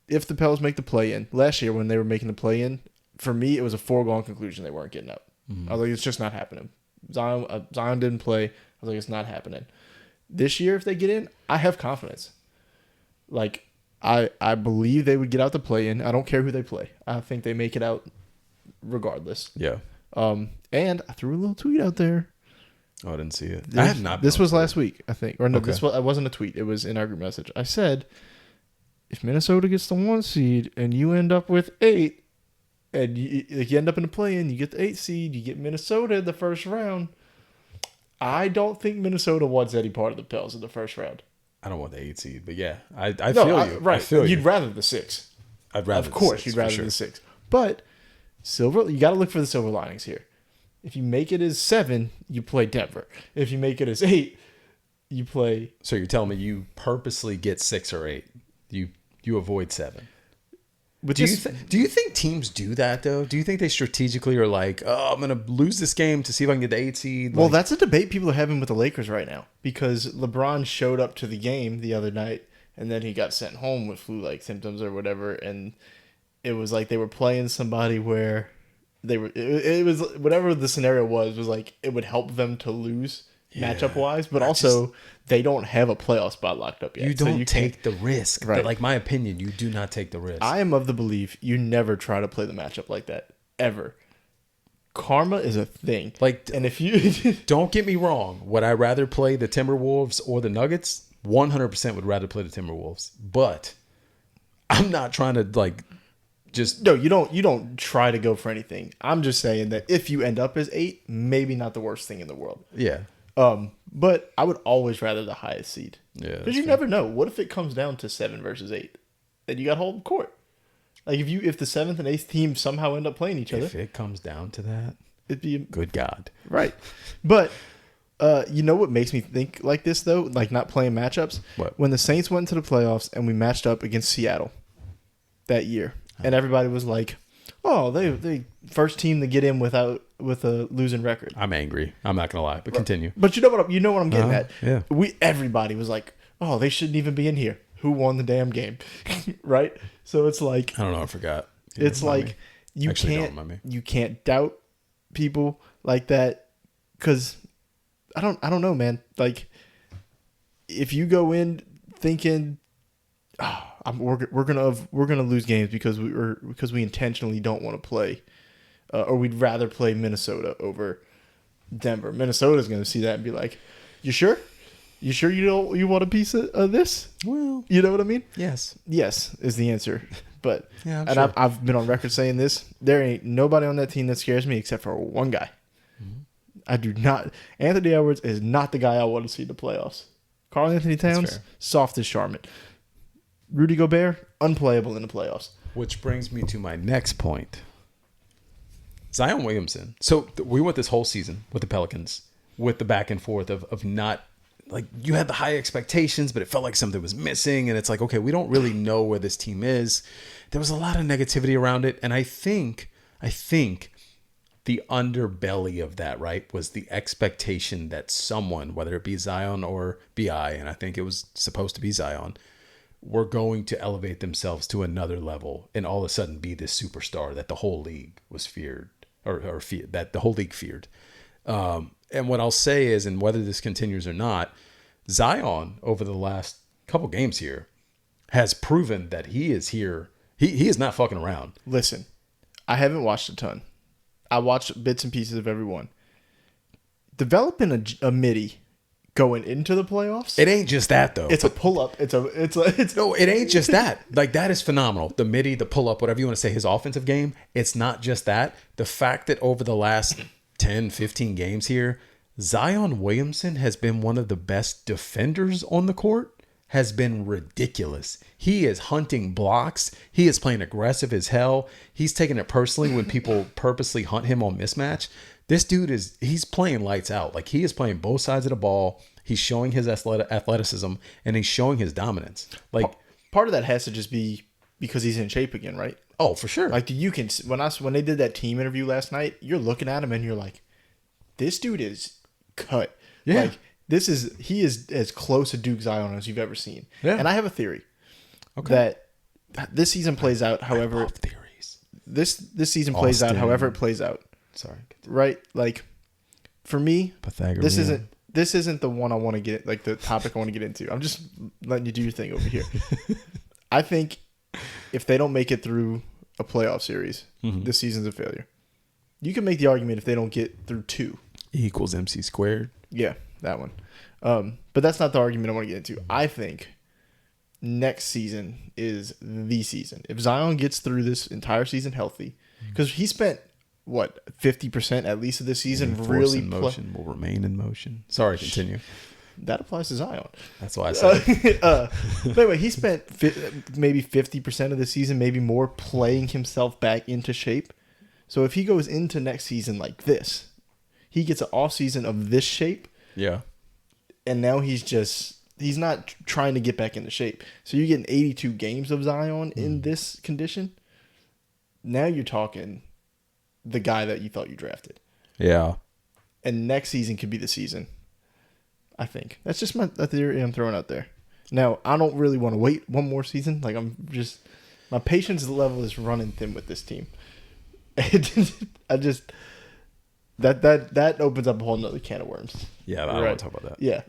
if the Pels make the play-in last year when they were making the play-in, for me it was a foregone conclusion they weren't getting up. I was like, it's just not happening. Zion didn't play. I was like, it's not happening. This year, if they get in, I have confidence. Like, I believe they would get out the play-in. I don't care who they play. I think they make it out regardless. Yeah. And I threw a little tweet out there. Oh, I didn't see it. This, I have not. This was last week, I think. Or no, Okay. this was, it wasn't a tweet. It was in our group message. I said, if Minnesota gets the 1 seed and you end up with 8, and you end up in the play-in, you get the 8 seed, you get Minnesota in the first round. I don't think Minnesota wants any part of the Pels in the first round. I don't want the 8 seed, but yeah, I feel you. Right. I feel You'd you. rather the 6. I'd rather. Of course, the 6, you'd for rather sure. the 6. But you got to look for the silver linings here. If you make it as 7, you play Denver. If you make it as 8, you play. So you're telling me you purposely get 6 or 8? You avoid 7. But Do you think teams do that though? Do you think they strategically are like, oh, I'm gonna lose this game to see if I can get the 8 seed? Well, Like, that's a debate people are having with the Lakers right now because LeBron showed up to the game the other night and then he got sent home with flu-like symptoms or whatever, and it was like they were playing somebody where they were. It was whatever the scenario was like it would help them to lose matchup wise, but also they don't have a playoff spot locked up yet. you so don't can't- take the risk. Right. But like my opinion, you do not take the risk. I am of the belief you never try to play the matchup like that ever. Karma is a thing. Like, and if you don't get me wrong. Would I rather play the Timberwolves or the Nuggets? 100% would rather play the Timberwolves. But I'm not trying to like just. No, you don't try to go for anything. I'm just saying that if you end up as 8, maybe not the worst thing in the world. Yeah. But I would always rather the highest seed. Yeah. Because you never know. What if it comes down to 7 versus 8? Then you got home court. Like if the 7th and 8th team somehow end up playing each other, If it comes down to that, it'd be good God. right. But you know what makes me think like this though? Like not playing matchups. What? When the Saints went into the playoffs and we matched up against Seattle that year, and everybody was like, "Oh, they first team to get in with a losing record." I'm angry. I'm not gonna lie, but continue. But you know what I'm getting at. Yeah. Everybody was like, "Oh, they shouldn't even be in here. Who won the damn game?" Right? So it's like I don't know. I forgot. You it's remind like me. Actually, don't remind me. you can't doubt people like that because I don't know, man. Like if you go in thinking we're gonna lose games because we intentionally don't want to play, or we'd rather play Minnesota over Denver. Minnesota's gonna see that and be like, "You sure? You sure you want a piece of this?" Well, You know what I mean? yes. Yes is the answer. But Yeah, I'm and sure. I've been on record saying this. There ain't nobody on that team that scares me except for one guy. I do not. Anthony Edwards is not the guy I want to see in the playoffs. Karl Anthony Towns, fair. soft as Charmin. Rudy Gobert, unplayable in the playoffs. Which brings me to my next point. Zion Williamson. So we went this whole season with the Pelicans with the back and forth of not like you had the high expectations, but it felt like something was missing. And it's like, okay, we don't really know where this team is. There was a lot of negativity around it. And I think the underbelly of that, right, was the expectation that someone, whether it be Zion or BI, and I think it was supposed to be Zion, were going to elevate themselves to another level and all of a sudden be this superstar that the whole league was feared or that the whole league feared. And what I'll say is, and whether this continues or not, Zion over the last couple games here has proven that he is here. He is not fucking around. Listen, I haven't watched a ton. I watched bits and pieces of every one. Developing a MIDI going into the playoffs. It ain't just that though. It's a pull up. It's No, it ain't just that. Like that is phenomenal. The MIDI, the pull up, whatever you want to say, his offensive game. It's not just that. The fact that over the last 10, 15 games here, Zion Williamson has been one of the best defenders on the court, has been ridiculous. He is hunting blocks. He is playing aggressive as hell. He's taking it personally when people purposely hunt him on mismatch. This dude he's playing lights out. Like, he is playing both sides of the ball. He's showing his athleticism, and he's showing his dominance. Like, part of that has to just be because he's in shape again, right? oh, for sure. Like, you can when they did that team interview last night, you're looking at him and you're like, this dude is cut. Yeah. Like, he is as close to Duke Zion as you've ever seen. Yeah. And I have a theory that this season plays out however I love theories. this season plays out however it plays out. Sorry. Right? Like, for me, Pythagorean. this isn't the one I want to get, like, the topic I want to get into. I'm just letting you do your thing over here. I think if they don't make it through a playoff series, this season's a failure. You can make the argument if they don't get through 2. E equals MC squared. Yeah, that one. But that's not the argument I want to get into. I think next season is the season. If Zion gets through this entire season healthy, because he spent, 50% at least of this season Force in motion will remain in motion. Sorry, continue. That applies to Zion. That's why I said But anyway, he spent maybe 50% of the season, maybe more, playing himself back into shape. So if he goes into next season like this, he gets an off season of this shape, yeah. and now he's not trying to get back into shape. So you're getting 82 games of Zion in this condition. Now you're talking the guy that you thought you drafted. Yeah. And next season could be the season. I think that's just a theory I'm throwing out there. Now, I don't really want to wait one more season. Like, my patience level is running thin with this team. That opens up a whole nother can of worms. Yeah, I don't want to talk about that. Yeah,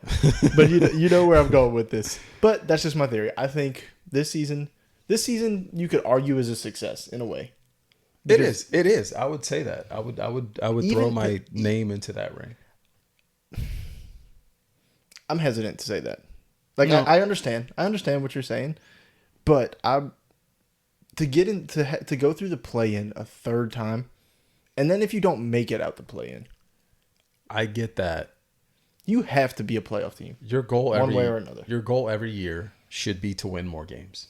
but you know where I'm going with this. But that's just my theory. I think this season you could argue is a success in a way. It is. I would say that. I would throw my name into that ring. I'm hesitant to say that. Like, No. I understand what you're saying, but to get in to go through the play-in a third time, and then if you don't make it out the play-in, I get that. you have to be a playoff team. Your goal One way or another. Your goal every year should be to win more games.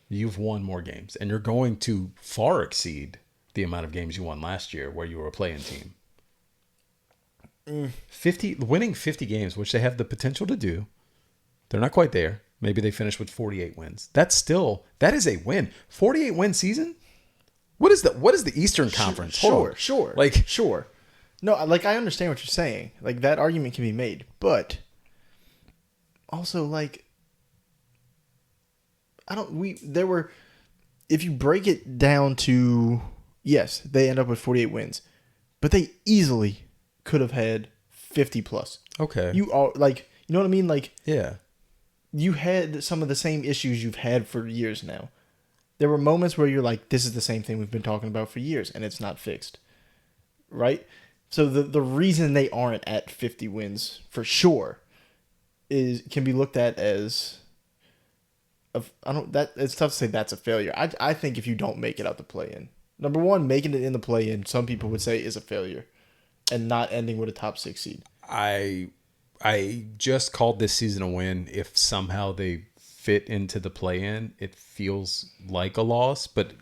You've won more games, and you're going to far exceed the amount of games you won last year where you were a play-in team. winning 50 games, which they have the potential to do. They're not quite there. Maybe they finish with 48 wins. That is a win. 48 win season? What is the Eastern Conference? Sure. Sure. No, like, I understand what you're saying. Like, that argument can be made, but also, like, if you break it down to, yes, they end up with 48 wins, but they easily could have had 50 plus. Okay. You know what I mean? Like, Yeah. you had some of the same issues you've had for years now. There were moments where you're like, this is the same thing we've been talking about for years, and it's not fixed. Right? So the reason they aren't at 50 wins for sure can be looked at as it's tough to say that's a failure. I think if you don't make it out the play-in, number one, making it in the play-in, some people would say is a failure, and not ending with a top 6 seed. I just called this season a win. If somehow they fit into the play-in, it feels like a loss. But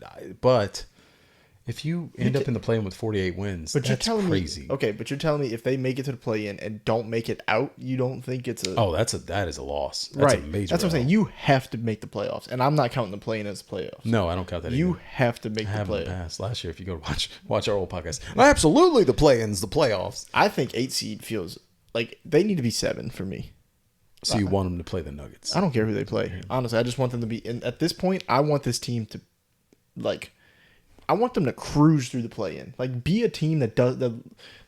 if you end up in the play-in with 48 wins, but that's crazy. But you're telling me if they make it to the play-in and don't make it out, you don't think it's a... Oh, that is a loss. That's right. a major That's what I'm saying. L. You have to make the playoffs, and I'm not counting the play-in as playoffs. No, I don't count that You either. have to make I the haven't playoffs. passed last year. If you go to watch our old podcast, absolutely the play-ins, the playoffs. I think 8 seed feels like they need to be 7 for me. So you want them to play the Nuggets? I don't care who they play. Honestly, I just want them to be. And at this point, I want this team to, like, I want them to cruise through the play-in. Like, be a team that does the,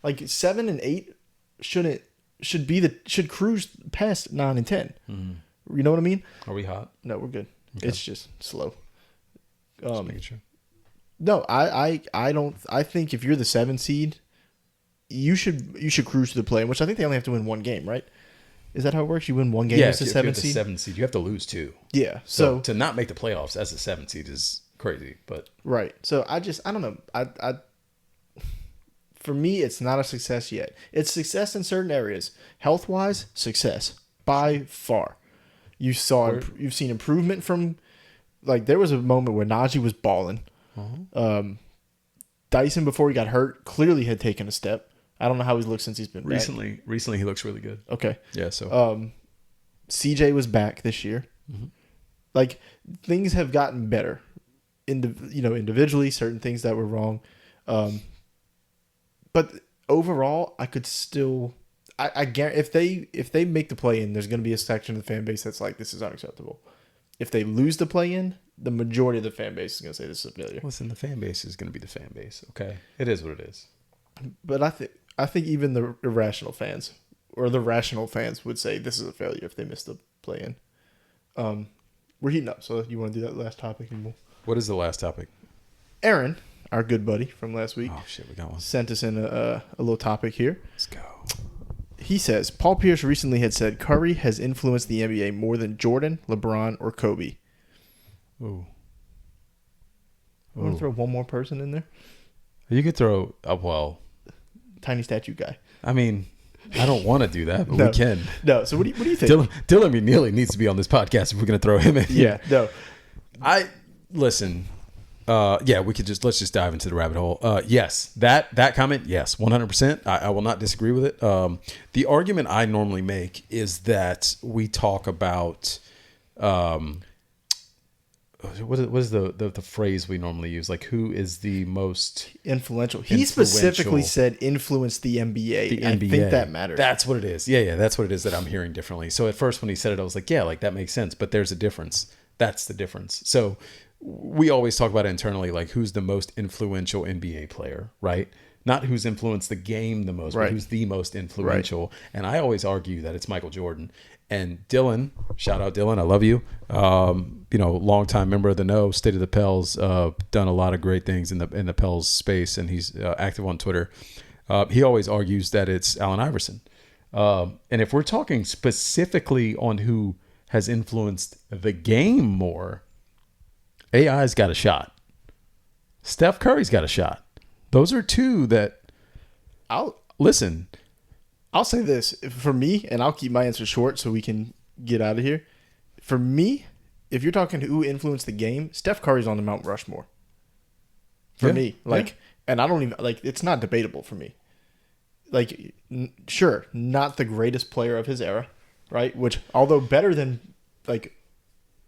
like, 7 and 8 should cruise past 9 and 10. Mm-hmm. You know what I mean? Are we hot? No, we're good. Okay. It's just slow. Just making sure. No, I don't. I think if you're the 7 seed, you should cruise to the play-in, which I think they only have to win one game, right? Is that how it works? You win one game as the 7 seed? 7 seed, you have to lose 2. Yeah. So to not make the playoffs as a 7 seed is crazy, but right. So I don't know. For me, it's not a success yet. It's success in certain areas. Health-wise, success by far. You've seen improvement from, like, there was a moment where Najee was balling. Dyson, before he got hurt, clearly had taken a step. I don't know how he's looked since he's been back. Recently, he looks really good. Okay. Yeah. So CJ was back this year. Like, things have gotten better. Individually, certain things that were wrong. But overall, I could still, I guarantee if they make the play in, there's going to be a section of the fan base that's like, this is unacceptable. If they lose the play in, the majority of the fan base is going to say this is a failure. Listen, the fan base is going to be the fan base. Okay, it is what it is. But I think even the irrational fans or the rational fans would say this is a failure if they miss the play in. We're heating up, so you want to do that last topic? And What is the last topic? Aaron, our good buddy from last week, Oh shit, we got one. sent us in a little topic here. Let's go. He says, Paul Pierce recently had said Curry has influenced the NBA more than Jordan, LeBron, or Kobe. Ooh. I want to throw one more person in there. You could throw well. Tiny statue guy. I mean, I don't want to do that, but No. we can. No, so what do you think? Dylan McNeely needs to be on this podcast if we're going to throw him in. Yeah, no. Listen. Yeah, let's just dive into the rabbit hole. Yes, that comment, yes, 100%. I will not disagree with it. The argument I normally make is that we talk about what is the phrase we normally use? Like, who is the most Influential. He specifically said influence the NBA. the NBA. I think that matters. That's what it is. Yeah, that's what it is that I'm hearing differently. So at first when he said it, I was like, yeah, like that makes sense. But there's a difference. That's the difference. So we always talk about it internally, like who's the most influential NBA player, right? Not who's influenced the game the most, Right. but who's the most influential. And I always argue that it's Michael Jordan. And Dylan, shout out Dylan, I love you. Longtime member of the Know, State of the Pels, done a lot of great things in the Pels space, and he's active on Twitter. He always argues that it's Allen Iverson. And if we're talking specifically on who has influenced the game more, AI's got a shot. Steph Curry's got a shot. Those are two that I'll say this for me, and I'll keep my answer short so we can get out of here. For me, if you're talking who influenced the game, Steph Curry's on the Mount Rushmore. For me, and I don't even it's not debatable for me. Sure, not the greatest player of his era, right? Which, although better than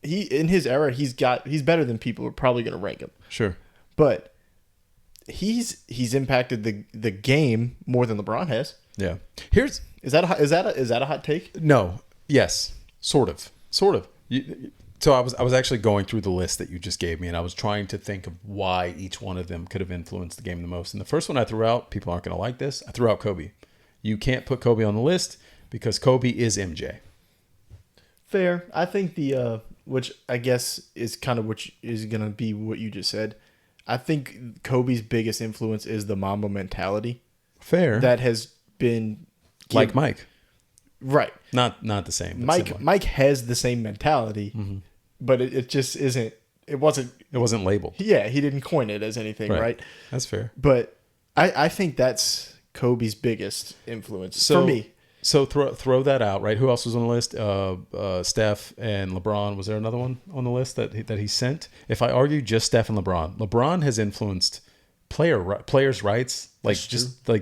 he in his era, he's better than people are probably going to rank him. Sure, but he's impacted the game more than LeBron has. yeah. Is that a hot take? No. Yes. Sort of. So I was actually going through the list that you just gave me, and I was trying to think of why each one of them could have influenced the game the most. And the first one I threw out, people aren't going to like this, I threw out Kobe. You can't put Kobe on the list because Kobe is MJ. Fair. I think which I guess is kind of what is going to be what you just said. I think Kobe's biggest influence is the Mamba mentality. Fair. That has been like Mike. Right. Not the same. But similar. Mike has the same mentality, but it just isn't. It wasn't labeled. Yeah, he didn't coin it as anything, right? That's fair. But I think that's Kobe's biggest influence for me. So throw that out, right? Who else was on the list? Steph and LeBron. Was there another one on the list that he sent? If I argue just Steph and LeBron has influenced players' rights, like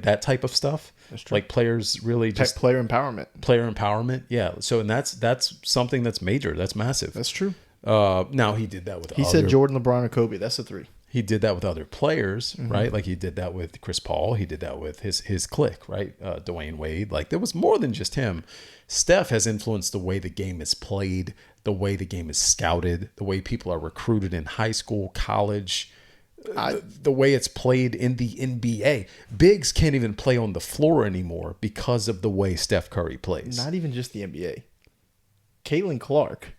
that type of stuff. That's true. Like players really just player empowerment. Player empowerment, yeah. So and that's something that's major. That's massive. That's true. Now he did that with. He said Jordan, LeBron, or Kobe. That's the three. He did that with other players, right? Like he did that with Chris Paul. He did that with his clique, right? Dwayne Wade. Like there was more than just him. Steph has influenced the way the game is played, the way the game is scouted, the way people are recruited in high school, college, the way it's played in the NBA. Bigs can't even play on the floor anymore because of the way Steph Curry plays. Not even just the NBA. Caitlin Clark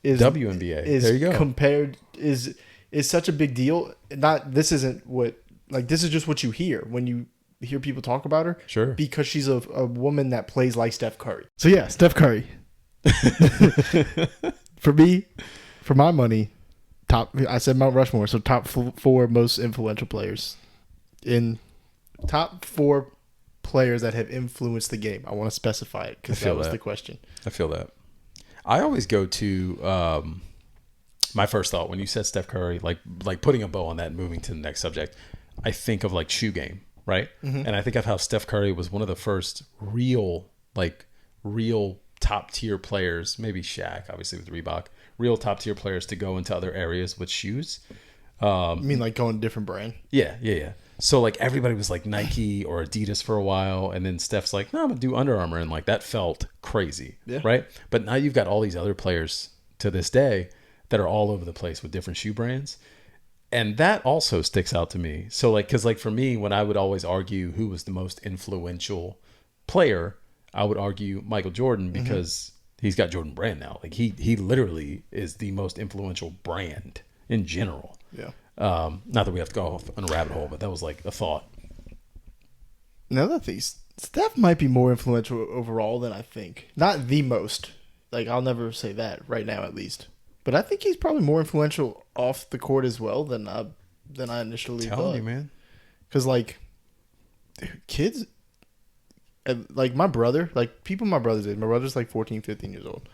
is WNBA. There you go. Is such a big deal. This is just what you hear when you hear people talk about her. Sure. Because she's a woman that plays like Steph Curry. So yeah, Steph Curry. For me, for my money, I said Mount Rushmore, so top four most influential players. In top four players that have influenced the game. I want to specify it because that was the question. I feel that. I always go to my first thought when you said Steph Curry, like putting a bow on that and moving to the next subject. I think of like shoe game, right? Mm-hmm. And I think of how Steph Curry was one of the first real top tier players, maybe Shaq, obviously with Reebok, real top tier players to go into other areas with shoes. You mean like going to different brand? Yeah. So like everybody was like Nike or Adidas for a while, and then Steph's like, no, I'm gonna do Under Armour, and like that felt crazy, right? But now you've got all these other players to this day that are all over the place with different shoe brands, and that also sticks out to me. So like, because like for me, when I would always argue who was the most influential player, I would argue Michael Jordan because he's got Jordan Brand now. Like he literally is the most influential brand in general. Yeah. Not that we have to go off on a rabbit hole, but that was like a thought. Another thing, Steph might be more influential overall than I think. Not the most. Like, I'll never say that right now, at least. But I think he's probably more influential off the court as well than I initially thought. Telling you, man. Because, like, kids, like my brother, like people my brother's age, my brother's like 14, 15 years old.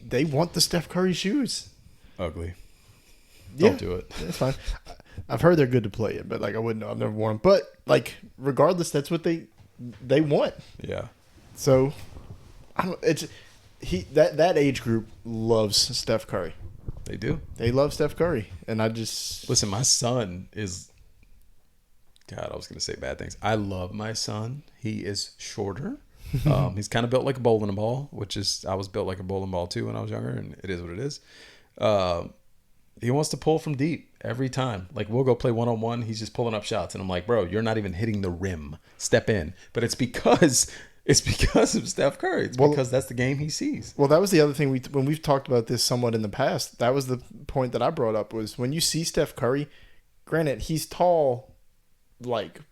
They want the Steph Curry shoes. Ugly. Yeah, don't do it. It's fine. I've heard they're good to play in, but like I wouldn't know. I've never worn them. But like regardless, that's what they want. Yeah. So I don't. It's that age group loves Steph Curry. They do. They love Steph Curry, and I just listen. My son is. God, I was going to say bad things. I love my son. He is shorter. He's kind of built like a bowling ball, I was built like a bowling ball too when I was younger, and it is what it is. He wants to pull from deep every time. Like we'll go play one-on-one. He's just pulling up shots. And I'm like, bro, you're not even hitting the rim. Step in. But it's because of Steph Curry. It's because that's the game he sees. Well, that was the other thing when we've talked about this somewhat in the past. That was the point that I brought up was when you see Steph Curry, granted, he's tall, like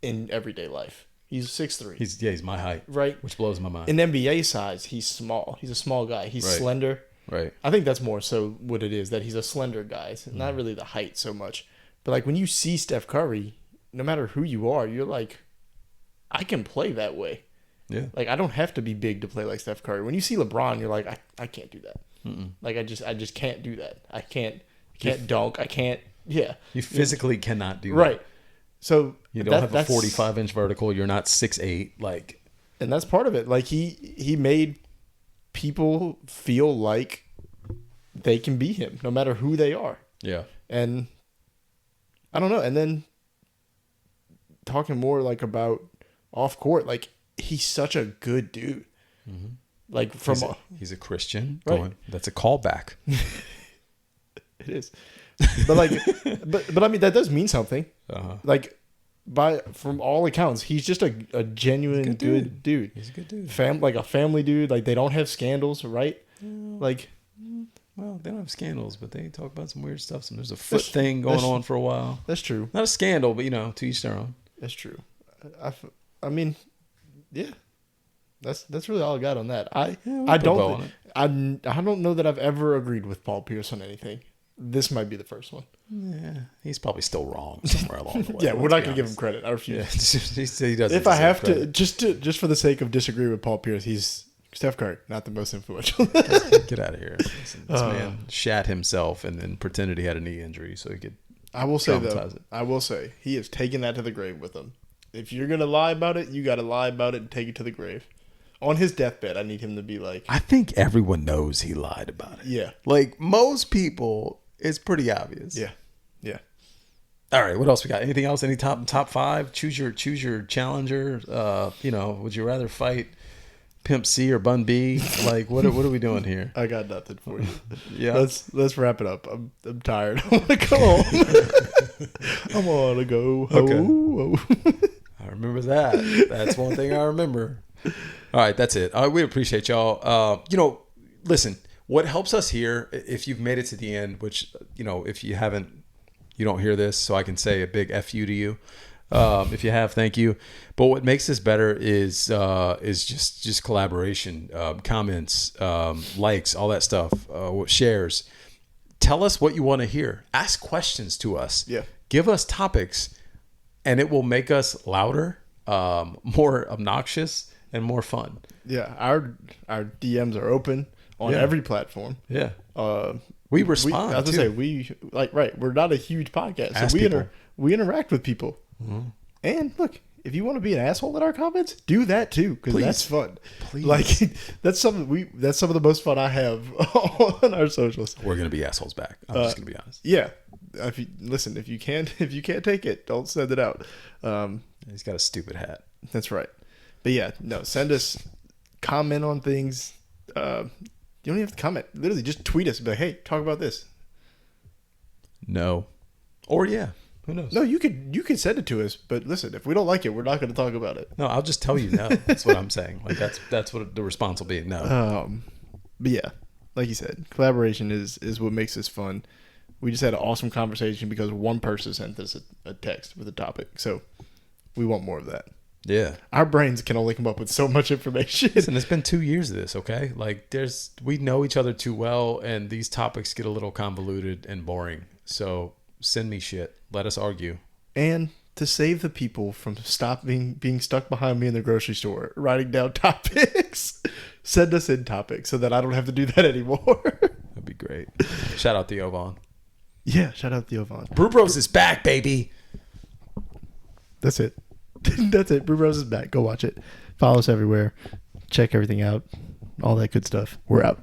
in everyday life. He's 6'3". He's my height. Right. Which blows my mind. In NBA size, he's small. He's a small guy. He's slender. Right. I think that's more so what it is, that he's a slender guy. It's not really the height so much. But like when you see Steph Curry, no matter who you are, you're like, I can play that way. Yeah. Like I don't have to be big to play like Steph Curry. When you see LeBron, you're like, I can't do that. Mm-mm. Like I just can't do that. I can't dunk. I can't. Yeah. You physically cannot do that. Right. So you don't have a 45-inch vertical. You're not 6'8". Like, and that's part of it. Like he made people feel like they can be him no matter who they are. Yeah. And I don't know. And then talking more like about off court, like he's such a good dude. Mm-hmm. Like he's a Christian. Right. That's a callback. It is. But like, but I mean, that does mean something. Uh-huh. Like from all accounts, he's just a genuine good dude. He's a good dude. Like a family dude. Like they don't have scandals, right? Like, well, they don't have scandals, but they talk about some weird stuff. There's a foot thing going on for a while. That's true. Not a scandal, but to each their own. That's true. I mean, yeah. That's really all I got on that. I don't know that I've ever agreed with Paul Pierce on anything. This might be the first one. Yeah, he's probably still wrong somewhere along the way. Yeah, we're not going to give him credit. I refuse. Yeah, he does. If I have to, just for the sake of disagree with Paul Pierce, he's Steph Curry, not the most influential. Get out of here. Listen, this man shat himself and then pretended he had a knee injury so he could. I will say he has taken that to the grave with him. If you're going to lie about it, you got to lie about it and take it to the grave. On his deathbed, I need him to be like... I think everyone knows he lied about it. Yeah. Like, most people, it's pretty obvious. Yeah. Yeah. All right, what else we got? Anything else? Any top five? Choose your challenger. Would you rather fight Pimp C or Bun B? Like, what are we doing here? I got nothing for you. Yeah. Let's wrap it up. I'm tired. I want to go home. I want to go home. Okay. I remember that. That's one thing I remember. All right, that's it. We appreciate y'all. Listen, what helps us here, if you've made it to the end, which, if you haven't, you don't hear this, so I can say a big F you to you. If you have, thank you. But what makes this better is just collaboration, comments, likes, all that stuff, shares. Tell us what you want to hear. Ask questions to us. Yeah. Give us topics, and it will make us louder, more obnoxious, and more fun. Yeah, our DMs are open. on every platform. Yeah. I We was respond. gonna too. say we're not a huge podcast, Ask so people. we interact with people. And look, if you want to be an asshole in our comments, do that too, because that's fun. Please. Like that's some of the most fun I have on our socials. We're gonna be assholes back. I'm just gonna be honest. Yeah, if you can't take it, don't send it out. He's got a stupid hat. That's right. But yeah, no, send us, comment on things. You don't even have to comment. Literally, just tweet us. Be like, hey, talk about this. No. Or yeah. Who knows? No, you can send it to us. But listen, if we don't like it, we're not going to talk about it. No, I'll just tell you no. That's what I'm saying. Like that's what the response will be. No. But yeah, like you said, collaboration is what makes this fun. We just had an awesome conversation because one person sent us a text with a topic. So we want more of that. Yeah. Our brains can only come up with so much information. Listen, it's been 2 years of this, okay? Like we know each other too well, and these topics get a little convoluted and boring. So send me shit. Let us argue. And to save the people from being stuck behind me in the grocery store, writing down topics, send us in topics so that I don't have to do that anymore. That'd be great. Shout out Theo Vaughn. Yeah, shout out Theo Vaughn. Brew Bros is back, baby. That's it. That's it. Brew Bros is back. Go watch it. Follow us everywhere. Check everything out. All that good stuff. We're out.